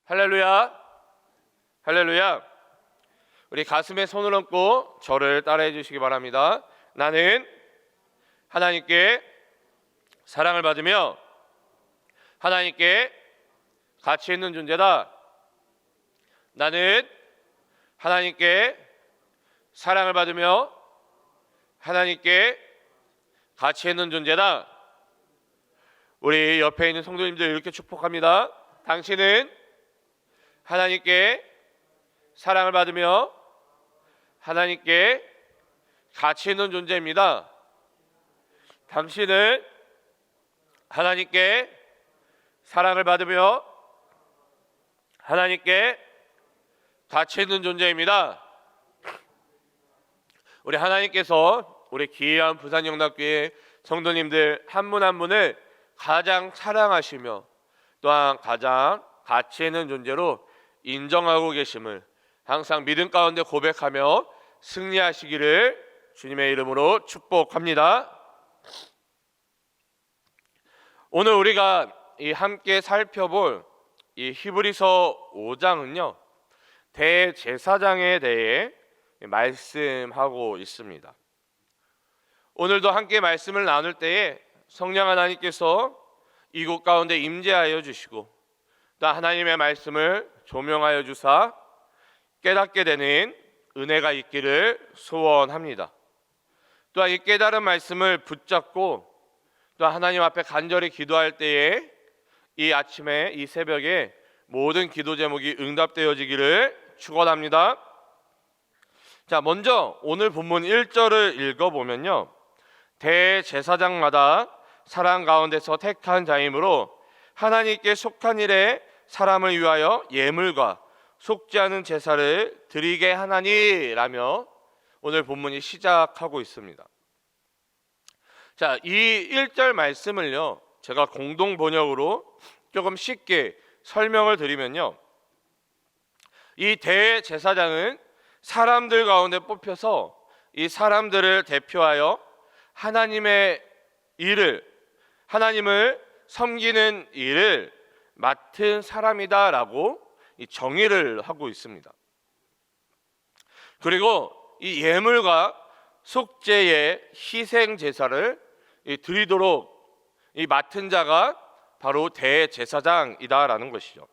할렐루야, 할렐루야. 우리 가슴에 손을 얹고 저를 따라해 주시기 바랍니다. 나는 하나님께 사랑을 받으며 하나님께 가치 있는 존재다. 나는 하나님께 사랑을 받으며 하나님께 가치 있는 존재다. 우리 옆에 있는 성도님들 이렇게 축복합니다. 당신은 하나님께 사랑을 받으며 하나님께 가치 있는 존재입니다. 당신은 하나님께 사랑을 받으며 하나님께 가치 있는 존재입니다. 우리 하나님께서 우리 귀한 부산영락교회 성도님들 한 분 한 분을 가장 사랑하시며 또한 가장 가치 있는 존재로 인정하고 계심을 항상 믿음 가운데 고백하며 승리하시기를 주님의 이름으로 축복합니다. 오늘 우리가 함께 살펴볼 이 히브리서 5장은요 대제사장에 대해 말씀하고 있습니다. 오늘도 함께 말씀을 나눌 때에 성령 하나님께서 이곳 가운데 임재하여 주시고 또 하나님의 말씀을 조명하여 주사 깨닫게 되는 은혜가 있기를 소원합니다. 또한 이 깨달은 말씀을 붙잡고 또 하나님 앞에 간절히 기도할 때에 이 아침에 이 새벽에 모든 기도 제목이 응답되어지기를 축원합니다. 자, 먼저 오늘 본문 1절을 읽어보면요 대제사장마다 사람 가운데서 택한 자이므로 하나님께 속한 일에 사람을 위하여 예물과 속지 않은 제사를 드리게 하나니라며 오늘 본문이 시작하고 있습니다. 자, 이 1절 말씀을요 제가 공동 번역으로 조금 쉽게 설명을 드리면요 이 대제사장은 사람들 가운데 뽑혀서 이 사람들을 대표하여 하나님의 일을, 하나님을 섬기는 일을 맡은 사람이다라고 정의를 하고 있습니다. 그리고 이 예물과 속죄의 희생 제사를 드리도록 이 맡은 자가 바로 대제사장이다라는 것이죠.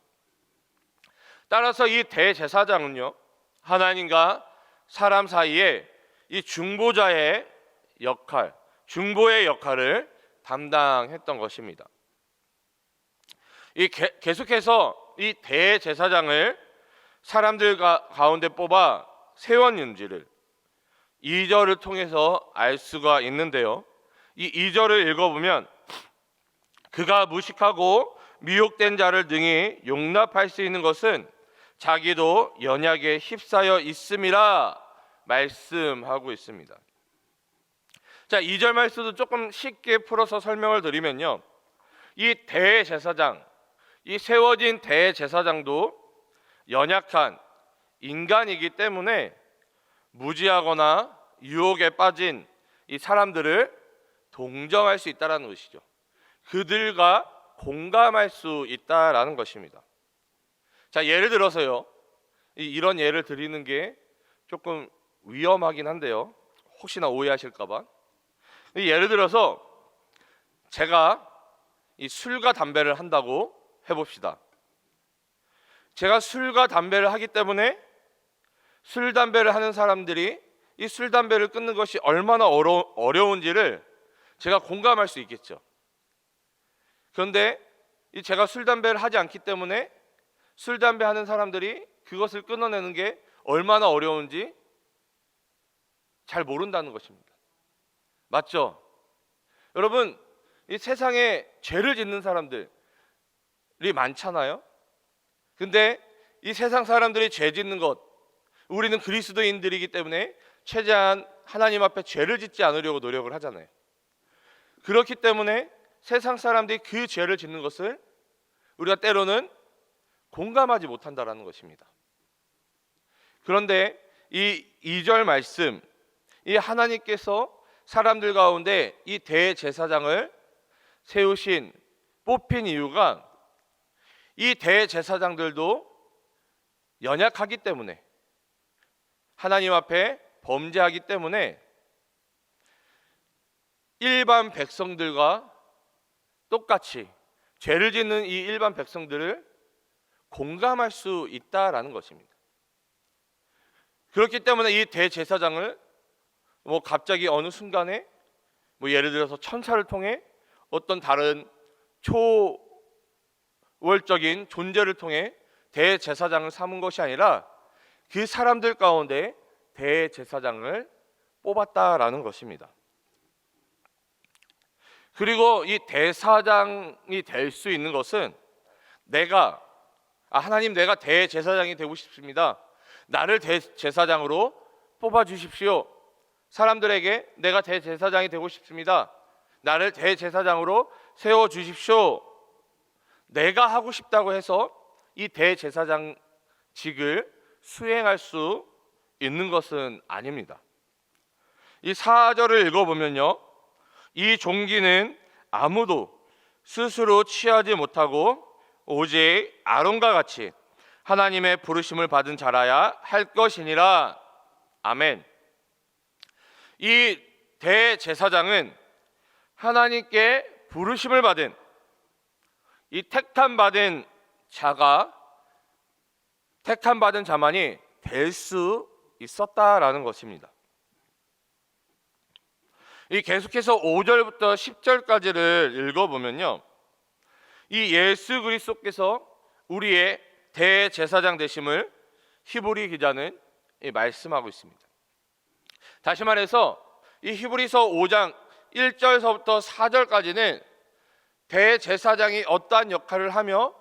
따라서 이 대제사장은요 하나님과 사람 사이에 이 중보자의 역할, 중보의 역할을 담당했던 것입니다. 계속해서 이 대제사장을 사람들 가운데 뽑아 세웠는지를 2절을 통해서 알 수가 있는데요 이 2절을 읽어보면 그가 무식하고 미혹된 자를 능히 용납할 수 있는 것은 자기도 연약에 휩싸여 있음이라 말씀하고 있습니다. 자, 2절 말씀도 조금 쉽게 풀어서 설명을 드리면요 이 대제사장, 이 세워진 대제사장도 연약한 인간이기 때문에 무지하거나 유혹에 빠진 이 사람들을 동정할 수 있다는 것이죠. 그들과 공감할 수 있다라는 것입니다. 자, 예를 들어서요 이런 예를 드리는 게 조금 위험하긴 한데요 혹시나 오해하실까 봐 예를 들어서 제가 이 술과 담배를 한다고 해봅시다. 제가 술과 담배를 하기 때문에 술, 담배를 하는 사람들이 이 술, 담배를 끊는 것이 얼마나 어려운지를 제가 공감할 수 있겠죠. 그런데 제가 술, 담배를 하지 않기 때문에 술, 담배 하는 사람들이 그것을 끊어내는 게 얼마나 어려운지 잘 모른다는 것입니다. 맞죠? 여러분, 이 세상에 죄를 짓는 사람들이 많잖아요. 근데 이 세상 사람들이 죄 짓는 것, 우리는 그리스도인들이기 때문에 최대한 하나님 앞에 죄를 짓지 않으려고 노력을 하잖아요. 그렇기 때문에 세상 사람들이 그 죄를 짓는 것을 우리가 때로는 공감하지 못한다라는 것입니다. 그런데 이 2절 말씀, 이 하나님께서 사람들 가운데 이 대제사장을 세우신, 뽑힌 이유가 이 대제사장들도 연약하기 때문에, 하나님 앞에 범죄하기 때문에 일반 백성들과 똑같이 죄를 짓는 이 일반 백성들을 공감할 수 있다라는 것입니다. 그렇기 때문에 이 대제사장을 갑자기 어느 순간에 예를 들어서 천사를 통해 어떤 다른 초월적인 존재를 통해 대제사장을 삼은 것이 아니라 그 사람들 가운데 대제사장을 뽑았다라는 것입니다. 그리고 이 대사장이 될 수 있는 것은 하나님, 내가 대제사장이 되고 싶습니다. 나를 대제사장으로 뽑아주십시오. 사람들에게 내가 대제사장이 되고 싶습니다. 나를 대제사장으로 세워주십시오. 내가 하고 싶다고 해서 이 대제사장직을 수행할 수 있는 것은 아닙니다. 이 4절을 읽어보면요, 이 종기는 아무도 스스로 취하지 못하고 오직 아론과 같이 하나님의 부르심을 받은 자라야 할 것이니라. 아멘. 이 대제사장은 하나님께 부르심을 받은, 이 택함받은 자만이 될 수 있었다라는 것입니다. 이 계속해서 5절부터 10절까지를 읽어보면요, 이 예수 그리스도께서 우리의 대제사장 되심을 히브리 기자는 말씀하고 있습니다. 다시 말해서 이 히브리서 5장 1절서부터 4절까지는 대제사장이 어떠한 역할을 하며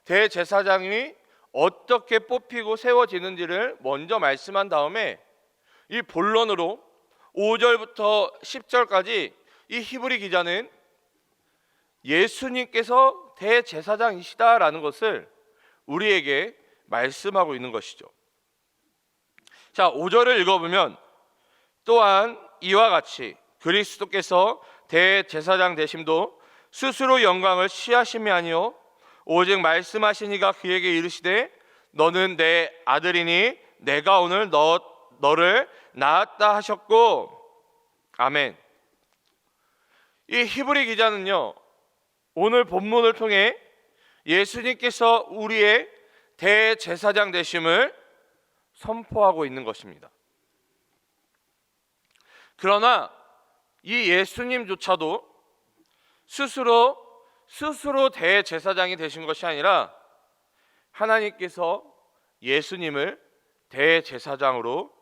대제사장이 어떻게 뽑히고 세워지는지를 먼저 말씀한 다음에 이 본론으로 5절부터 10절까지 이 히브리 기자는 예수님께서 대제사장이시다라는 것을 우리에게 말씀하고 있는 것이죠. 자, 5절을 읽어보면, 또한 이와 같이 그리스도께서 대제사장 되심도 스스로 영광을 취하심이 아니요 오직 말씀하시니가 그에게 이르시되 너는 내 아들이니 내가 오늘 너를 낳았다 하셨고. 아멘. 이 히브리 기자는요, 오늘 본문을 통해 예수님께서 우리의 대제사장 되심을 선포하고 있는 것입니다. 그러나 이 예수님조차도 스스로 대제사장이 되신 것이 아니라 하나님께서 예수님을 대제사장으로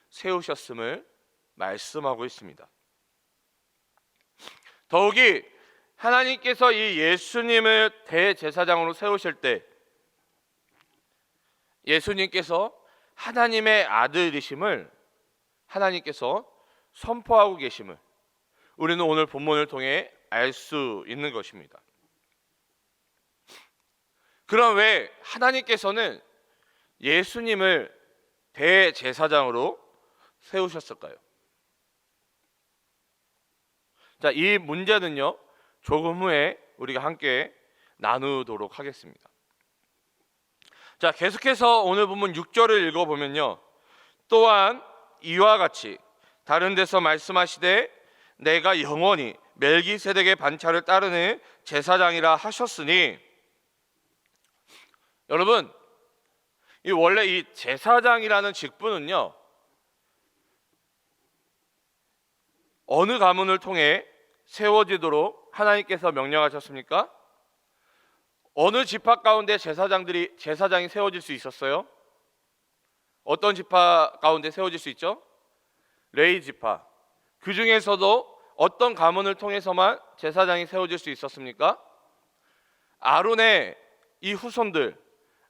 세우셨음을 말씀하고 있습니다. 더욱이 하나님께서 이 예수님을 대제사장으로 세우실 때 예수님께서 하나님의 아들이심을 하나님께서 선포하고 계심을 우리는 오늘 본문을 통해 알 수 있는 것입니다. 그럼 왜 하나님께서는 예수님을 대제사장으로 세우셨을까요? 자, 이 문제는요, 조금 후에 우리가 함께 나누도록 하겠습니다. 자, 계속해서 오늘 본문 6절을 읽어보면요, 또한 이와 같이 다른 데서 말씀하시되 내가 영원히 멜기세덱의 반차를 따르는 제사장이라 하셨으니. 여러분, 원래 이 제사장이라는 직분은요, 어느 가문을 통해 세워지도록 하나님께서 명령하셨습니까? 어느 지파 가운데 제사장이 세워질 수 있었어요? 어떤 지파 가운데 세워질 수 있죠? 레위 지파. 그 중에서도 어떤 가문을 통해서만 제사장이 세워질 수 있었습니까? 아론의 이 후손들,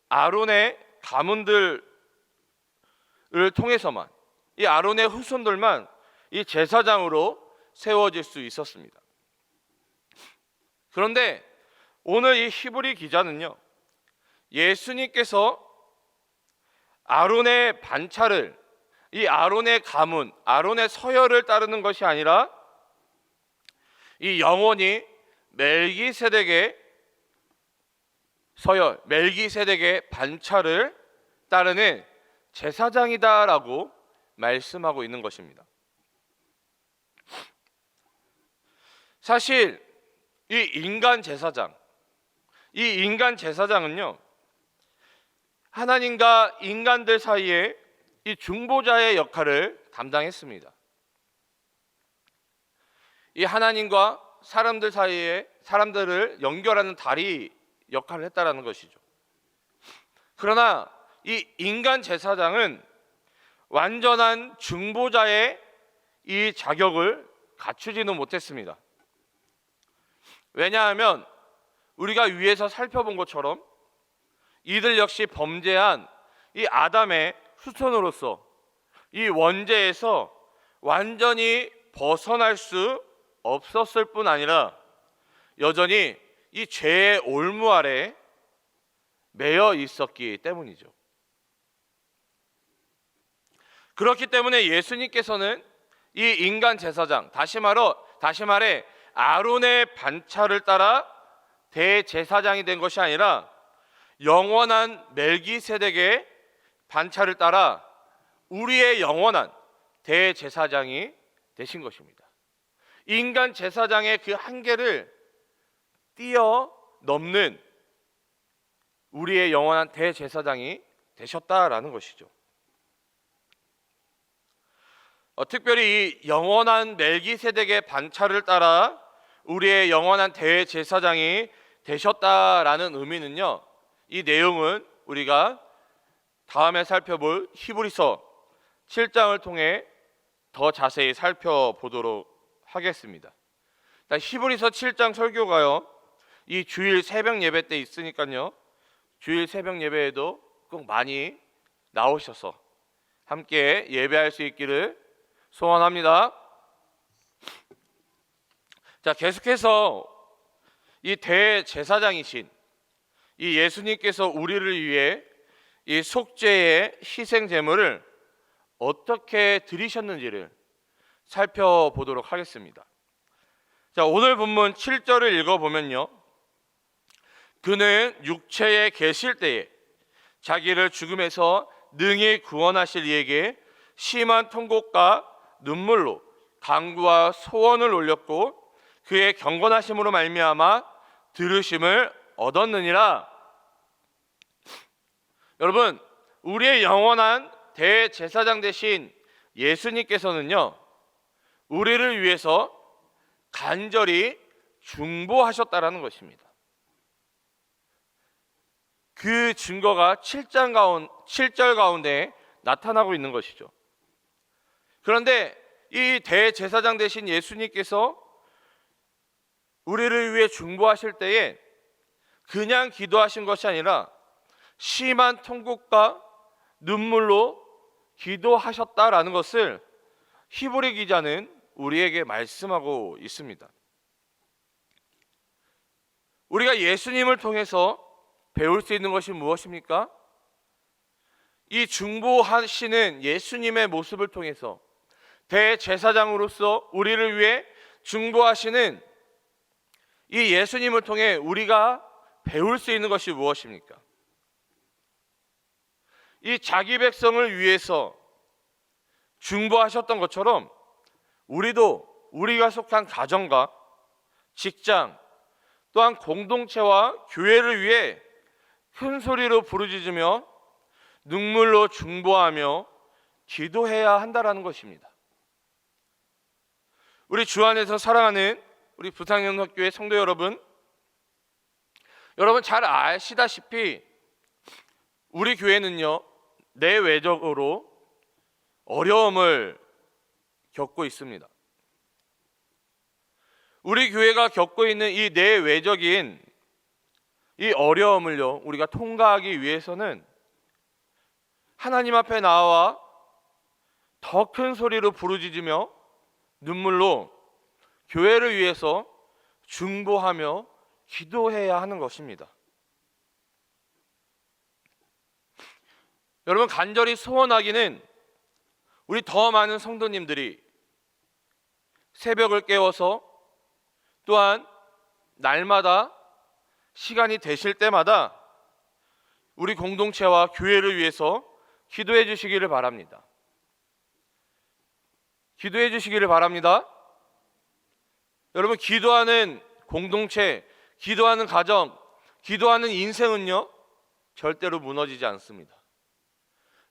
아론의 가문들을 통해서만, 이 아론의 후손들만 이 제사장으로 세워질 수 있었습니다. 그런데 오늘 이 히브리 기자는요, 예수님께서 아론의 반차를, 이 아론의 가문, 아론의 서열을 따르는 것이 아니라 이 영원히 멜기세덱의 서열 멜기세덱의 반차를 따르는 제사장이다라고 말씀하고 있는 것입니다. 사실 이 인간 제사장은요, 하나님과 인간들 사이에 이 중보자의 역할을 담당했습니다. 이 하나님과 사람들 사이에 사람들을 연결하는 다리 역할을 했다라는 것이죠. 그러나 이 인간 제사장은 완전한 중보자의 이 자격을 갖추지는 못했습니다. 왜냐하면 우리가 위에서 살펴본 것처럼 이들 역시 범죄한 이 아담의 후손으로서 이 원죄에서 완전히 벗어날 수 없었을 뿐 아니라 여전히 이 죄의 올무 아래 매여 있었기 때문이죠. 그렇기 때문에 예수님께서는 이 인간 제사장, 다시 말해 아론의 반차를 따라 대제사장이 된 것이 아니라 영원한 멜기세덱의 반차를 따라 우리의 영원한 대제사장이 되신 것입니다. 인간 제사장의 그 한계를 뛰어넘는 우리의 영원한 대제사장이 되셨다라는 것이죠. 특별히 이 영원한 멜기세덱의 반차를 따라 우리의 영원한 대제사장이 되셨다라는 의미는요, 이 내용은 우리가 다음에 살펴볼 히브리서 7장을 통해 더 자세히 살펴보도록 하겠습니다. 히브리서 7장 설교가요, 이 주일 새벽 예배 때 있으니까요, 주일 새벽 예배에도 꼭 많이 나오셔서 함께 예배할 수 있기를 소원합니다. 자, 계속해서 이 대제사장이신 이 예수님께서 우리를 위해 이 속죄의 희생 제물을 어떻게 드리셨는지를 살펴보도록 하겠습니다. 자, 오늘 본문 7절을 읽어보면요, 그는 육체에 계실 때에 자기를 죽음에서 능히 구원하실 이에게 심한 통곡과 눈물로 간구와 소원을 올렸고 그의 경건하심으로 말미암아 들으심을 얻었느니라. 여러분, 우리의 영원한 대제사장 되신 예수님께서는요, 우리를 위해서 간절히 중보하셨다라는 것입니다. 그 증거가 7절 가운데 나타나고 있는 것이죠. 그런데 이 대제사장 되신 예수님께서 우리를 위해 중보하실 때에 그냥 기도하신 것이 아니라 심한 통곡과 눈물로 기도하셨다라는 것을 히브리 기자는 우리에게 말씀하고 있습니다. 우리가 예수님을 통해서 배울 수 있는 것이 무엇입니까? 이 중보하시는 예수님의 모습을 통해서 대제사장으로서 우리를 위해 중보하시는 이 예수님을 통해 우리가 배울 수 있는 것이 무엇입니까? 이 자기 백성을 위해서 중보하셨던 것처럼 우리도 우리가 속한 가정과 직장 또한 공동체와 교회를 위해 큰 소리로 부르짖으며 눈물로 중보하며 기도해야 한다라는 것입니다. 우리 주 안에서 사랑하는 우리 부산영락교회 성도 여러분 잘 아시다시피 우리 교회는요, 내외적으로 어려움을 겪고 있습니다. 우리 교회가 겪고 있는 이 내외적인 이 어려움을요, 우리가 통과하기 위해서는 하나님 앞에 나와 더 큰 소리로 부르짖으며 눈물로 교회를 위해서 중보하며 기도해야 하는 것입니다. 여러분, 간절히 소원하기는 우리 더 많은 성도님들이 새벽을 깨워서 또한 날마다 시간이 되실 때마다 우리 공동체와 교회를 위해서 기도해 주시기를 바랍니다. 기도해 주시기를 바랍니다. 여러분, 기도하는 공동체, 기도하는 가정, 기도하는 인생은요 절대로 무너지지 않습니다.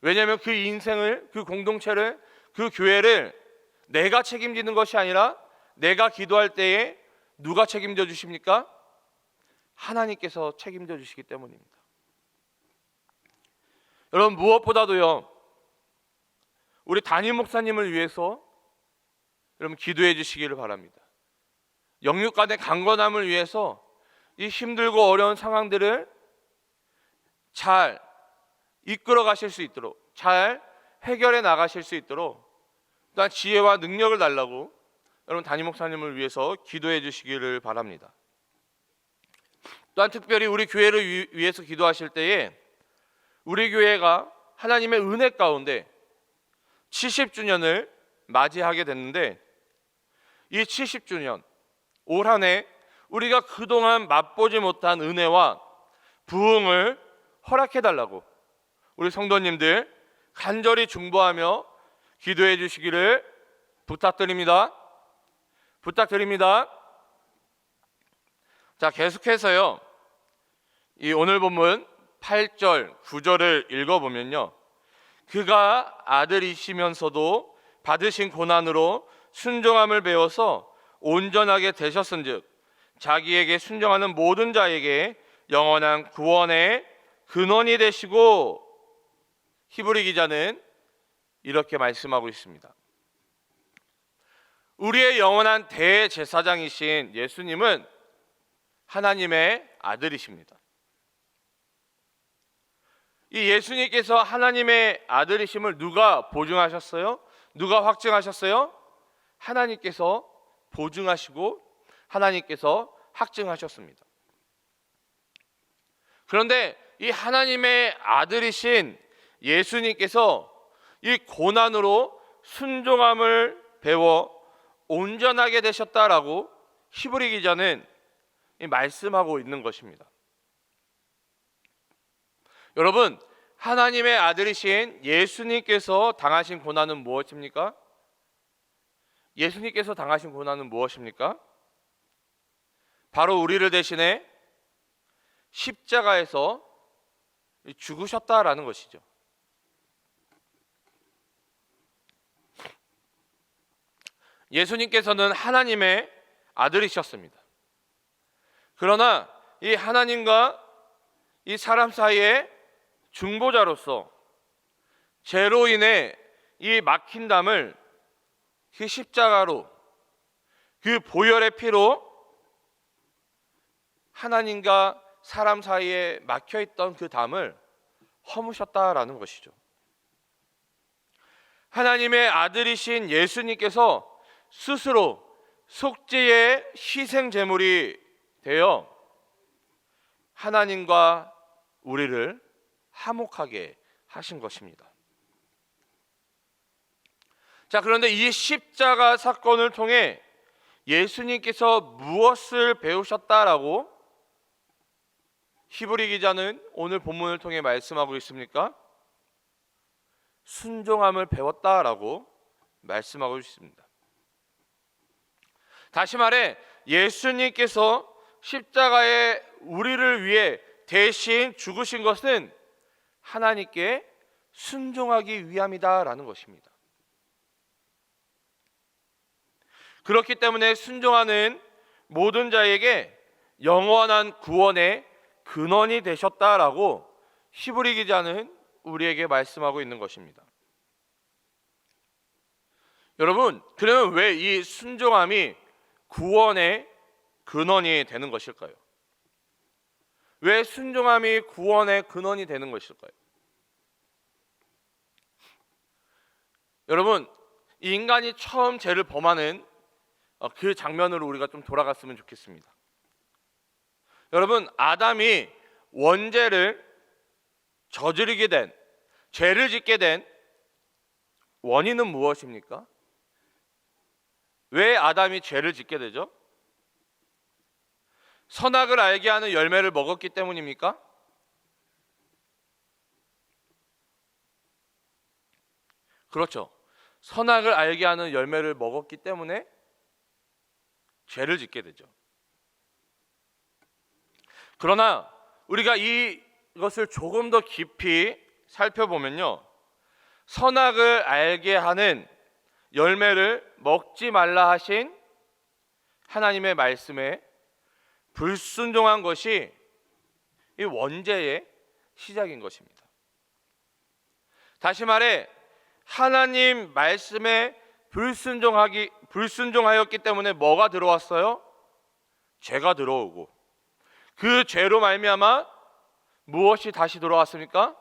왜냐하면 그 인생을, 그 공동체를, 그 교회를 내가 책임지는 것이 아니라 내가 기도할 때에 누가 책임져 주십니까? 하나님께서 책임져 주시기 때문입니다. 여러분, 무엇보다도요 우리 담임 목사님을 위해서 여러분 기도해 주시기를 바랍니다. 영육 간의 강건함을 위해서 이 힘들고 어려운 상황들을 잘 이끌어 가실 수 있도록, 잘 해결해 나가실 수 있도록 또한 지혜와 능력을 달라고 여러분 담임 목사님을 위해서 기도해 주시기를 바랍니다. 또한 특별히 우리 교회를 위해서 기도하실 때에 우리 교회가 하나님의 은혜 가운데 70주년을 맞이하게 됐는데, 이 70주년 올 한 해 우리가 그동안 맛보지 못한 은혜와 부흥을 허락해 달라고 우리 성도님들 간절히 중보하며 기도해 주시기를 부탁드립니다. 자, 계속해서요 이 오늘 본문 8절 9절을 읽어보면요, 그가 아들이시면서도 받으신 고난으로 순종함을 배워서 온전하게 되셨은즉 자기에게 순종하는 모든 자에게 영원한 구원의 근원이 되시고, 히브리 기자는 이렇게 말씀하고 있습니다. 우리의 영원한 대제사장이신 예수님은 하나님의 아들이십니다. 이 예수님께서 하나님의 아들이심을 누가 보증하셨어요? 누가 확증하셨어요? 하나님께서 보증하시고 하나님께서 확증하셨습니다. 그런데 이 하나님의 아들이신 예수님께서 이 고난으로 순종함을 배워 온전하게 되셨다라고 히브리 기자는 말씀하고 있는 것입니다. 여러분, 하나님의 아들이신 예수님께서 당하신 고난은 무엇입니까? 예수님께서 당하신 고난은 무엇입니까? 바로 우리를 대신해 십자가에서 죽으셨다라는 것이죠. 예수님께서는 하나님의 아들이셨습니다. 그러나 이 하나님과 이 사람 사이의 중보자로서 죄로 인해 이 막힌 담을 그 십자가로, 그 보혈의 피로 하나님과 사람 사이에 막혀있던 그 담을 허무셨다라는 것이죠. 하나님의 아들이신 예수님께서 스스로 속죄의 희생 제물이 되어 하나님과 우리를 화목하게 하신 것입니다. 자, 그런데 이 십자가 사건을 통해 예수님께서 무엇을 배우셨다라고 히브리 기자는 오늘 본문을 통해 말씀하고 있습니까? 순종함을 배웠다라고 말씀하고 있습니다. 다시 말해 예수님께서 십자가에 우리를 위해 대신 죽으신 것은 하나님께 순종하기 위함이다라는 것입니다. 그렇기 때문에 순종하는 모든 자에게 영원한 구원의 근원이 되셨다라고 히브리 기자는 우리에게 말씀하고 있는 것입니다. 여러분, 그러면 왜 이 순종함이 구원의 근원이 되는 것일까요? 왜 순종함이 구원의 근원이 되는 것일까요? 여러분, 이 인간이 처음 죄를 범하는 그 장면으로 우리가 좀 돌아갔으면 좋겠습니다. 여러분, 아담이 원죄를 저지르게 된, 죄를 짓게 된 원인은 무엇입니까? 왜 아담이 죄를 짓게 되죠? 선악을 알게 하는 열매를 먹었기 때문입니까? 그렇죠. 선악을 알게 하는 열매를 먹었기 때문에 죄를 짓게 되죠. 그러나 우리가 이것을 조금 더 깊이 살펴보면요, 선악을 알게 하는 열매를 먹지 말라 하신 하나님의 말씀에 불순종한 것이 이 원죄의 시작인 것입니다. 다시 말해 하나님 말씀에 불순종하였기 때문에 뭐가 들어왔어요? 죄가 들어오고, 그 죄로 말미암아 무엇이 다시 들어왔습니까?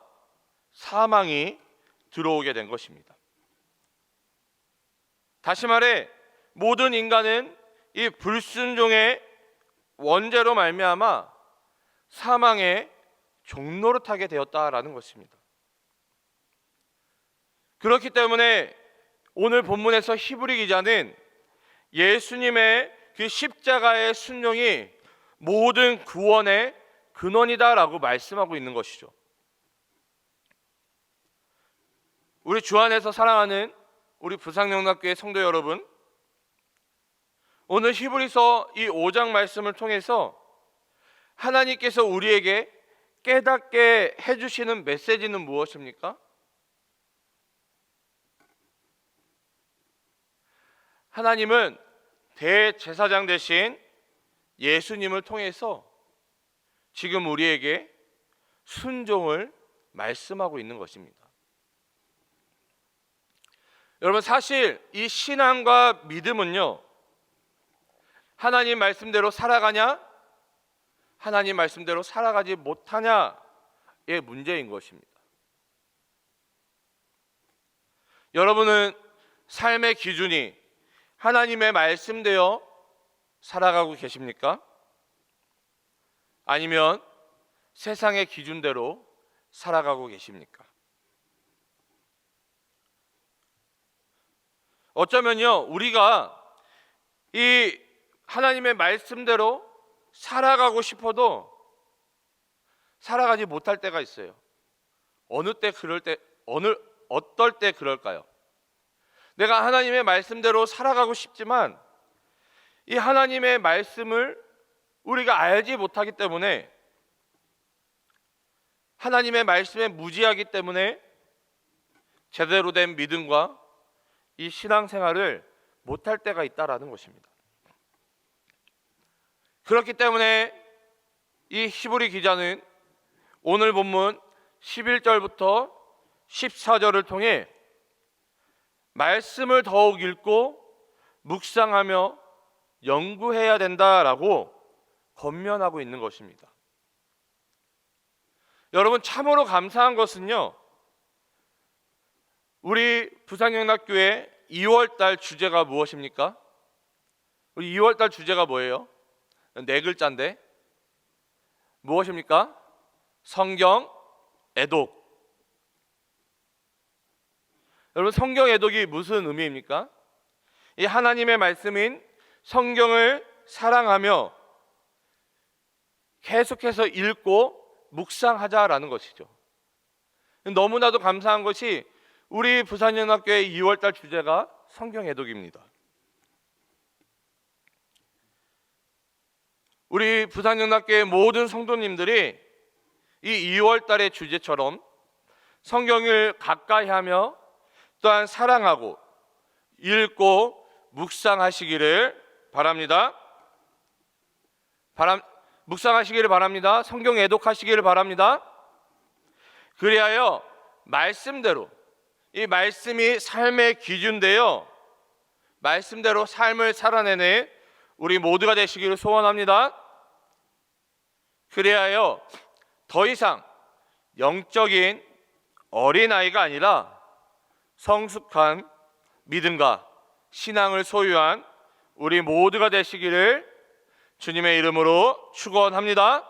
사망이 들어오게 된 것입니다. 다시 말해 모든 인간은 이 불순종의 원죄로 말미암아 사망의 종노릇하게 되었다라는 것입니다. 그렇기 때문에 오늘 본문에서 히브리 기자는 예수님의 그 십자가의 순종이 모든 구원의 근원이다라고 말씀하고 있는 것이죠. 우리 주 안에서 사랑하는 우리 부산영락교회 성도 여러분, 오늘 히브리서 이 5장 말씀을 통해서 하나님께서 우리에게 깨닫게 해주시는 메시지는 무엇입니까? 하나님은 대제사장 되신 예수님을 통해서 지금 우리에게 순종을 말씀하고 있는 것입니다. 여러분, 사실 이 신앙과 믿음은요, 하나님 말씀대로 살아가냐, 하나님 말씀대로 살아가지 못하냐의 문제인 것입니다. 여러분은 삶의 기준이 하나님의 말씀대로 살아가고 계십니까? 아니면 세상의 기준대로 살아가고 계십니까? 어쩌면요, 우리가 이 하나님의 말씀대로 살아가고 싶어도 살아가지 못할 때가 있어요. 어떨 때 그럴까요? 내가 하나님의 말씀대로 살아가고 싶지만 이 하나님의 말씀을 우리가 알지 못하기 때문에, 하나님의 말씀에 무지하기 때문에 제대로 된 믿음과 이 신앙생활을 못할 때가 있다라는 것입니다. 그렇기 때문에 이 히브리 기자는 오늘 본문 11절부터 14절을 통해 말씀을 더욱 읽고 묵상하며 연구해야 된다라고 권면하고 있는 것입니다. 여러분, 참으로 감사한 것은요, 우리 부산영락교회 2월달 주제가 무엇입니까? 우리 2월달 주제가 뭐예요? 4글자인데 무엇입니까? 성경 애독. 여러분, 성경 애독이 무슨 의미입니까? 이 하나님의 말씀인 성경을 사랑하며 계속해서 읽고 묵상하자라는 것이죠. 너무나도 감사한 것이 우리 부산연합교회 2월달 주제가 성경 애독입니다. 우리 부산연합교회 모든 성도님들이 이 2월달의 주제처럼 성경을 가까이 하며 또한 사랑하고 읽고 묵상하시기를 바랍니다. 묵상하시기를 바랍니다. 성경 애독하시기를 바랍니다. 그리하여 말씀대로, 이 말씀이 삶의 기준인데요, 말씀대로 삶을 살아내는 우리 모두가 되시기를 소원합니다. 그리하여 더 이상 영적인 어린아이가 아니라 성숙한 믿음과 신앙을 소유한 우리 모두가 되시기를 주님의 이름으로 축원합니다.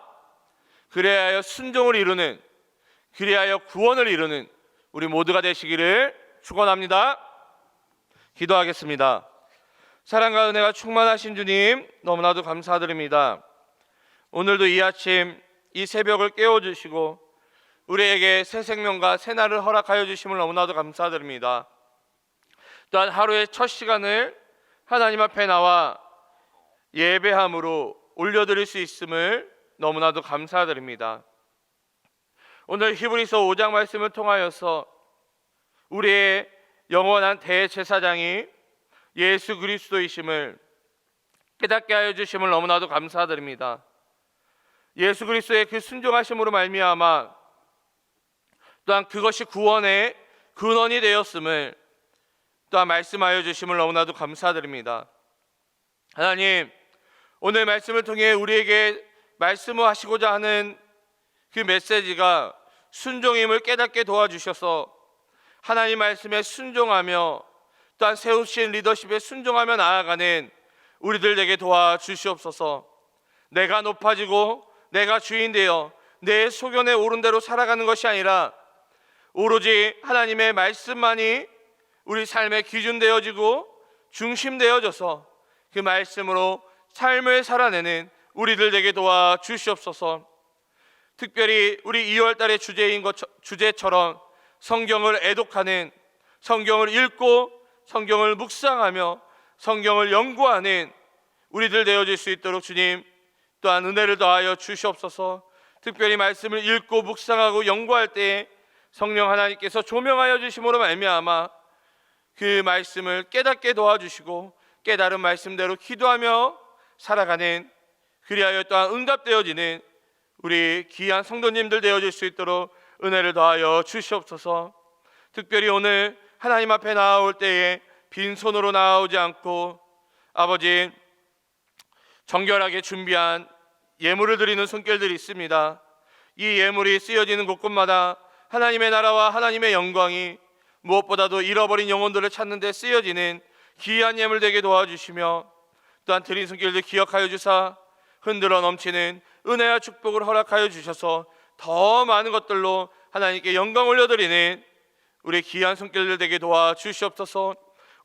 그리하여 순종을 이루는, 그리하여 구원을 이루는 우리 모두가 되시기를 축원합니다. 기도하겠습니다. 사랑과 은혜가 충만하신 주님, 너무나도 감사드립니다. 오늘도 이 아침 이 새벽을 깨워주시고 우리에게 새 생명과 새 날을 허락하여 주심을 너무나도 감사드립니다. 또한 하루의 첫 시간을 하나님 앞에 나와 예배함으로 올려드릴 수 있음을 너무나도 감사드립니다. 오늘 히브리서 5장 말씀을 통하여서 우리의 영원한 대제사장이 예수 그리스도이심을 깨닫게 하여 주심을 너무나도 감사드립니다. 예수 그리스도의 그 순종하심으로 말미암아 또한 그것이 구원의 근원이 되었음을 또한 말씀하여 주심을 너무나도 감사드립니다. 하나님, 오늘 말씀을 통해 우리에게 말씀하시고자 하는 그 메시지가 순종임을 깨닫게 도와주셔서 하나님 말씀에 순종하며 또한 세우신 리더십에 순종하며 나아가는 우리들 되게 도와주시옵소서. 내가 높아지고 내가 주인 되어 내 소견에 오른 대로 살아가는 것이 아니라 오로지 하나님의 말씀만이 우리 삶의 기준 되어지고 중심 되어져서 그 말씀으로 삶을 살아내는 우리들 되게 도와주시옵소서. 특별히 우리 2월달의 주제처럼 성경을 애독하는, 성경을 읽고 성경을 묵상하며 성경을 연구하는 우리들 되어질 수 있도록 주님 또한 은혜를 더하여 주시옵소서. 특별히 말씀을 읽고 묵상하고 연구할 때에 성령 하나님께서 조명하여 주심으로 말미암아 그 말씀을 깨닫게 도와주시고 깨달은 말씀대로 기도하며 살아가는, 그리하여 또한 응답되어지는 우리 귀한 성도님들 되어질 수 있도록 은혜를 더하여 주시옵소서. 특별히 오늘 하나님 앞에 나아올 때에 빈손으로 나아오지 않고 아버지 정결하게 준비한 예물을 드리는 손길들이 있습니다. 이 예물이 쓰여지는 곳곳마다 하나님의 나라와 하나님의 영광이 무엇보다도 잃어버린 영혼들을 찾는 데 쓰여지는 귀한 예물 되게 도와주시며 또한 드린 손길들 기억하여 주사 흔들어 넘치는 은혜와 축복을 허락하여 주셔서 더 많은 것들로 하나님께 영광 올려드리는 우리 귀한 손길들 되게 도와주시옵소서.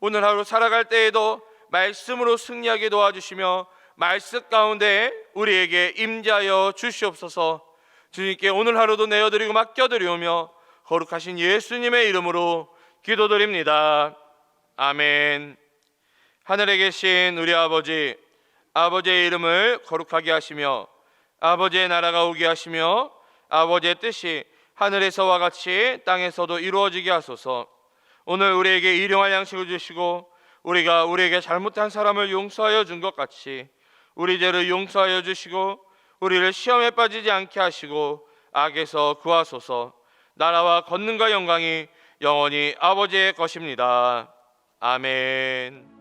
오늘 하루 살아갈 때에도 말씀으로 승리하게 도와주시며 말씀 가운데 우리에게 임재하여 주시옵소서. 주님께 오늘 하루도 내어드리고 맡겨드리오며 거룩하신 예수님의 이름으로 기도드립니다. 아멘. 하늘에 계신 우리 아버지, 아버지의 이름을 거룩하게 하시며 아버지의 나라가 오게 하시며 아버지의 뜻이 하늘에서와 같이 땅에서도 이루어지게 하소서. 오늘 우리에게 일용할 양식을 주시고 우리가 우리에게 잘못한 사람을 용서하여 준 것 같이 우리 죄를 용서하여 주시고 우리를 시험에 빠지지 않게 하시고 악에서 구하소서. 나라와 권능과 영광이 영원히 아버지의 것입니다. 아멘.